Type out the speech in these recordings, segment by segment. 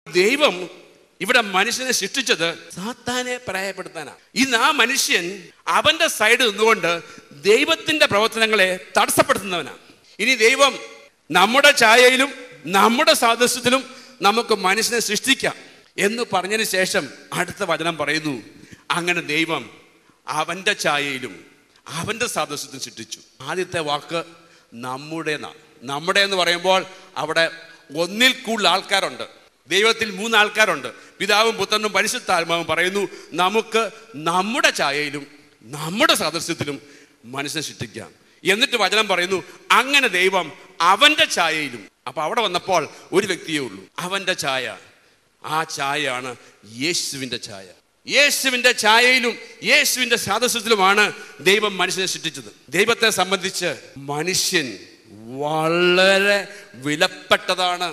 ദൈവം ഇവിടെ മനുഷ്യനെ സൃഷ്ടിച്ചത് സാത്താനെ പരാജയപ്പെടുത്താനാണ്. ഇന്ന് ആ മനുഷ്യൻ അവന്റെ സൈഡ് നിന്നുകൊണ്ട് ദൈവത്തിന്റെ പ്രവർത്തനങ്ങളെ തടസ്സപ്പെടുത്തുന്നവനാണ്. ഇനി ദൈവം നമ്മുടെ ഛായയിലും നമ്മുടെ സാദൃശ്യത്തിലും നമുക്ക് മനുഷ്യനെ സൃഷ്ടിക്കാം എന്ന് പറഞ്ഞതിന് ശേഷം അടുത്ത വചനം പറയുന്നു, അങ്ങനെ ദൈവം അവന്റെ ഛായയിലും അവന്റെ സാദൃശ്യത്തിലും സൃഷ്ടിച്ചു. ആദ്യത്തെ വാക്ക് നമ്മുടെ എന്ന് പറയുമ്പോൾ അവിടെ ഒന്നിൽ കൂടുതൽ ആൾക്കാരുണ്ട്. ദൈവത്തിൽ 3 ആൾക്കാരുണ്ട്. പിതാവും പുത്രനും പരിശുദ്ധാത്മാവും പറയുന്നു, നമുക്ക് നമ്മുടെ ഛായയിലും നമ്മുടെ സാദൃശ്യത്തിലും മനുഷ്യനെ സൃഷ്ടിക്കാം. എന്നിട്ട് വചനം പറയുന്നു, അങ്ങനെ ദൈവം അവന്റെ ഛായയിലും. അപ്പൊ അവിടെ വന്നപ്പോൾ ഒരു വ്യക്തിയേ ഉള്ളൂ, അവന്റെ ഛായ. ആ ഛായയാണ് യേശുവിന്റെ ഛായ. യേശുവിന്റെ ഛായയിലും യേശുവിന്റെ സാദൃശ്യത്തിലുമാണ് ദൈവം മനുഷ്യനെ സൃഷ്ടിച്ചത്. ദൈവത്തെ സംബന്ധിച്ച് മനുഷ്യൻ വളരെ വിലപ്പെട്ടതാണ്.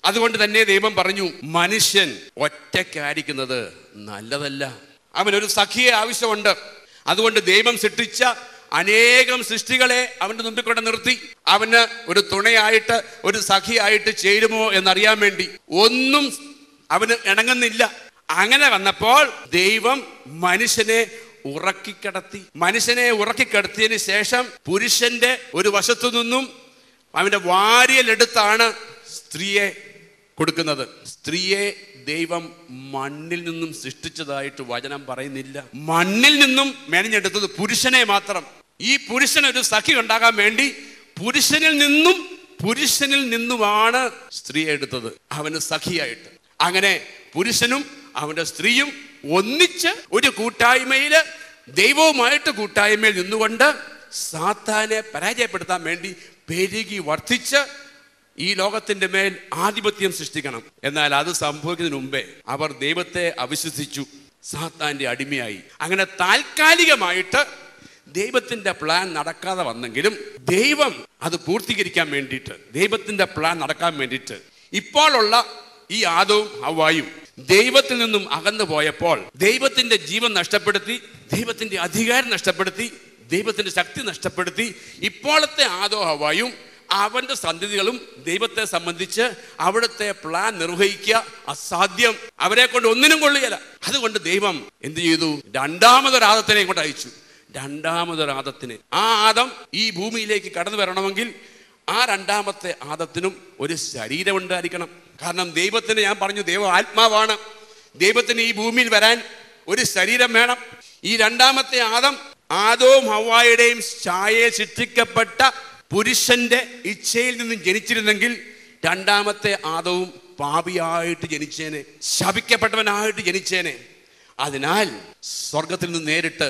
അതുകൊണ്ട് തന്നെ ദൈവം പറഞ്ഞു, മനുഷ്യൻ ഒറ്റയ്ക്കായിരിക്കുന്നത് നല്ലതല്ല, അവനൊരു സഖിയെ ആവശ്യമുണ്ട്. അതുകൊണ്ട് ദൈവം സൃഷ്ടിച്ച അനേകം സൃഷ്ടികളെ അവന്റെ മുമ്പിൽ കൊണ്ട് നിർത്തി അവന് ഒരു തുണയായിട്ട്, ഒരു സഖിയായിട്ട് ചേരുമോ എന്നറിയാൻ വേണ്ടി. ഒന്നും അവന് ഇണങ്ങുന്നില്ല. അങ്ങനെ വന്നപ്പോൾ ദൈവം മനുഷ്യനെ ഉറക്കിക്കിടത്തിയതിന് ശേഷം പുരുഷന്റെ ഒരു വശത്തു നിന്നും അവന്റെ വാരിയലെടുത്താണ് സ്ത്രീയെ കൊടുക്കുന്നത്. സ്ത്രീയെ ദൈവം മണ്ണിൽ നിന്നും സൃഷ്ടിച്ചതായിട്ട് വചനം പറയുന്നില്ല. മണ്ണിൽ നിന്നും മെനഞ്ഞെടുത്തത് പുരുഷനെ മാത്രം. ഈ പുരുഷനൊരു സഖി ഉണ്ടാകാൻ വേണ്ടി പുരുഷനിൽ നിന്നുമാണ് സ്ത്രീയെ എടുത്തത്, അവന് സഖിയായിട്ട്. അങ്ങനെ പുരുഷനും അവന്റെ സ്ത്രീയും ഒന്നിച്ച് ഒരു കൂട്ടായ്മയില്, ദൈവവുമായിട്ട് കൂട്ടായ്മയിൽ നിന്നുകൊണ്ട് സാത്താനെ പരാജയപ്പെടുത്താൻ വേണ്ടി പെരുകി വർദ്ധിച്ച് ഈ ലോകത്തിന്റെ മേൽ ആധിപത്യം സൃഷ്ടിക്കണം. എന്നാൽ അത് സംഭവിക്കുന്നതിന് മുമ്പേ അവർ ദൈവത്തെ അവിശ്വസിച്ചു, സാത്താന്റെ അടിമയായി. അങ്ങനെ താൽക്കാലികമായിട്ട് ദൈവത്തിന്റെ പ്ലാൻ നടക്കാതെ വന്നെങ്കിലും ദൈവം അത് പൂർത്തീകരിക്കാൻ വേണ്ടിയിട്ട്, ദൈവത്തിന്റെ പ്ലാൻ നടക്കാൻ വേണ്ടിയിട്ട് ഇപ്പോഴുള്ള ഈ ആദവും ഹവ്വായും ദൈവത്തിൽ നിന്നും അകന്നു പോയപ്പോൾ ദൈവത്തിന്റെ ജീവൻ നഷ്ടപ്പെടുത്തി, ദൈവത്തിന്റെ അധികാരം നഷ്ടപ്പെടുത്തി, ദൈവത്തിന്റെ ശക്തി നഷ്ടപ്പെടുത്തി. ഇപ്പോഴത്തെ ആദവും ഹവ്വായും അവന്റെ സന്തതികളും ദൈവത്തെ സംബന്ധിച്ച് അവിടുത്തെ പ്ലാൻ നിർവഹിക്കുക അസാധ്യം. അവരെ കൊണ്ട് ഒന്നിനും കൊള്ളുകയില്ല. അതുകൊണ്ട് ദൈവം എന്ത് ചെയ്തു? രണ്ടാമതൊരാദത്തിനെ ഇങ്ങോട്ട് അയച്ചു. രണ്ടാമതൊരാദത്തിനെ, ആ ആദം ഈ ഭൂമിയിലേക്ക് കടന്നു വരണമെങ്കിൽ ആ രണ്ടാമത്തെ ആദത്തിനും ഒരു ശരീരം ഉണ്ടായിരിക്കണം. കാരണം ദൈവത്തിന്, ഞാൻ പറഞ്ഞു, ദൈവം ആത്മാവാണ്. ദൈവത്തിന് ഈ ഭൂമിയിൽ വരാൻ ഒരു ശരീരം വേണം. ഈ രണ്ടാമത്തെ ആദവും ഹവ്വായുടെയും ഛായയിൽ സൃഷ്ടിക്കപ്പെട്ട പുരുഷന്റെ ഇച്ഛയിൽ നിന്നും ജനിച്ചിരുന്നെങ്കിൽ രണ്ടാമത്തെ ആദവും പാപിയായിട്ട് ജനിച്ചേനെ, ശപിക്കപ്പെട്ടവനായിട്ട് ജനിച്ചേനെ. അതിനാൽ സ്വർഗത്തിൽ നിന്ന് നേരിട്ട്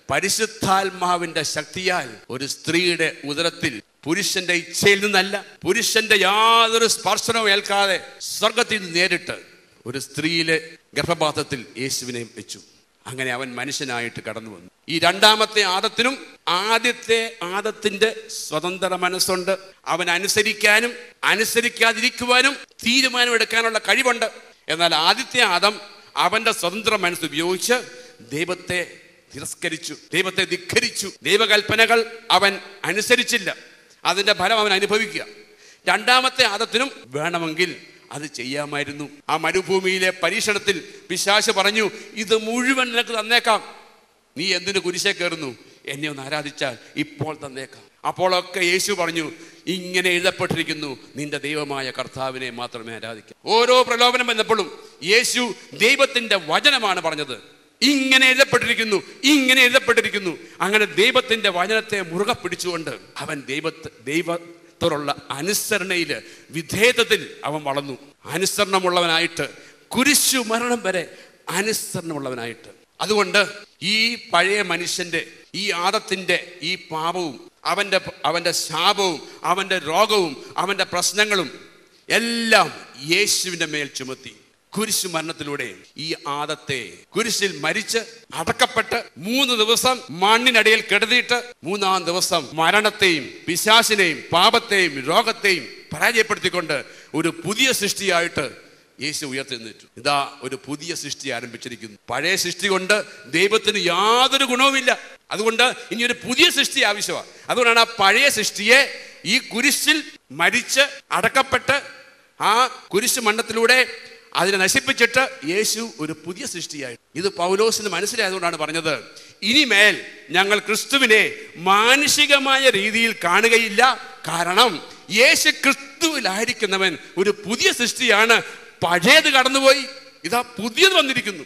പരിശുദ്ധാത്മാവിന്റെ ശക്തിയാൽ ഒരു സ്ത്രീയുടെ ഉദരത്തിൽ, പുരുഷന്റെ ഇച്ഛയിൽ നിന്നല്ല, പുരുഷന്റെ യാതൊരു സ്പർശനവും ഏൽക്കാതെ സ്വർഗത്തിൽ നിന്ന് നേരിട്ട് ഒരു സ്ത്രീയിലെ ഗർഭപാത്രത്തിൽ യേശുവിനെ വെച്ചു. അങ്ങനെ അവൻ മനുഷ്യനായിട്ട് കടന്നു വന്നു. ഈ രണ്ടാമത്തെ ആദത്തിനും ആദ്യത്തെ ആദത്തിന്റെ സ്വതന്ത്ര മനസ്സുണ്ട്. അവൻ അനുസരിക്കാനും അനുസരിക്കാതിരിക്കുവാനും തീരുമാനമെടുക്കാനുള്ള കഴിവുണ്ട്. എന്നാൽ ആദ്യത്തെ ആദം അവന്റെ സ്വതന്ത്ര മനസ്സ് ഉപയോഗിച്ച് ദൈവത്തെ തിരസ്കരിച്ചു, ദൈവത്തെ ധിക്കരിച്ചു. ദൈവകൽപ്പനകൾ അവൻ അനുസരിച്ചില്ല. അതിന്റെ ഫലം അവൻ അനുഭവിക്കുക. രണ്ടാമത്തെ ആദത്തിനും വേണമെങ്കിൽ അത് ചെയ്യാമായിരുന്നു. ആ മരുഭൂമിയിലെ പരീക്ഷണത്തിൽ പിശാച് പറഞ്ഞു, ഇത് മുഴുവൻ നിനക്ക് തന്നേക്കാം, നീ എന്തിനു കുരിശേ കയറുന്നു, എന്നെ ഒന്ന് ആരാധിച്ചാൽ ഇപ്പോൾ തന്നേക്കാം. അപ്പോഴൊക്കെ യേശു പറഞ്ഞു, ഇങ്ങനെ എഴുതപ്പെട്ടിരിക്കുന്നു, നിന്റെ ദൈവമായ കർത്താവിനെ മാത്രമേ ആരാധിക്കൂ. ഓരോ പ്രലോഭനം വന്നപ്പോഴും യേശു ദൈവത്തിന്റെ വചനമാണ് പറഞ്ഞത്. ഇങ്ങനെ എഴുതപ്പെട്ടിരിക്കുന്നു, ഇങ്ങനെ എഴുതപ്പെട്ടിരിക്കുന്നു. അങ്ങനെ ദൈവത്തിന്റെ വചനത്തെ മുറുകെ പിടിച്ചുകൊണ്ട് അവൻ ദൈവത്തോടുള്ള അനുസരണയില്, വിധേയത്വത്തിൽ അവൻ വളർന്നു. അനുസരണമുള്ളവനായിട്ട്, കുരിശു മരണം വരെ അനുസരണമുള്ളവനായിട്ട്. അതുകൊണ്ട് ഈ പഴയ മനുഷ്യന്റെ, ഈ ആദത്തിന്റെ ഈ പാപവും അവന്റെ ശാപവും അവന്റെ രോഗവും അവന്റെ പ്രശ്നങ്ങളും എല്ലാം യേശുവിന്റെ മേൽ ചുമത്തി. കുരിശു മരണത്തിലൂടെ ഈ ആദത്തെ കുരിശിൽ മരിച്ച് അടക്കപ്പെട്ട് 3 ദിവസം മണ്ണിനടിയിൽ കിടത്തിയിട്ട് 3-ാം ദിവസം മരണത്തെയും പിശാചിനെയും പാപത്തെയും രോഗത്തെയും പരാജയപ്പെടുത്തിക്കൊണ്ട് ഒരു പുതിയ സൃഷ്ടിയായിട്ട് യേശു ഉയർത്തെഴുന്നേറ്റു. ഇതാ ഒരു പുതിയ സൃഷ്ടി ആരംഭിച്ചിരിക്കുന്നു. പഴയ സൃഷ്ടി കൊണ്ട് ദൈവത്തിന് യാതൊരു ഗുണവുമില്ല. അതുകൊണ്ട് ഇനി ഒരു പുതിയ സൃഷ്ടി ആവശ്യമാണ്. അതുകൊണ്ടാണ് ആ പഴയ സൃഷ്ടിയെ ഈ കുരിശിൽ മരിച്ച് അടക്കപ്പെട്ട് ആ കുരിശ് മരണത്തിലൂടെ അതിനെ നശിപ്പിച്ചിട്ട് യേശു ഒരു പുതിയ സൃഷ്ടിയായി. ഇത് പൗലോസിന് മനസ്സിലായതുകൊണ്ടാണ് പറഞ്ഞത്, ഇനിമേൽ ഞങ്ങൾ ക്രിസ്തുവിനെ മാനുഷികമായ രീതിയിൽ കാണുകയില്ല. കാരണം യേശു ക്രിസ്തുവിലായിരിക്കുന്നവൻ ഒരു പുതിയ സൃഷ്ടിയാണ്. പഴയത് കടന്നുപോയി, ഇതാ പുതിയത് വന്നിരിക്കുന്നു.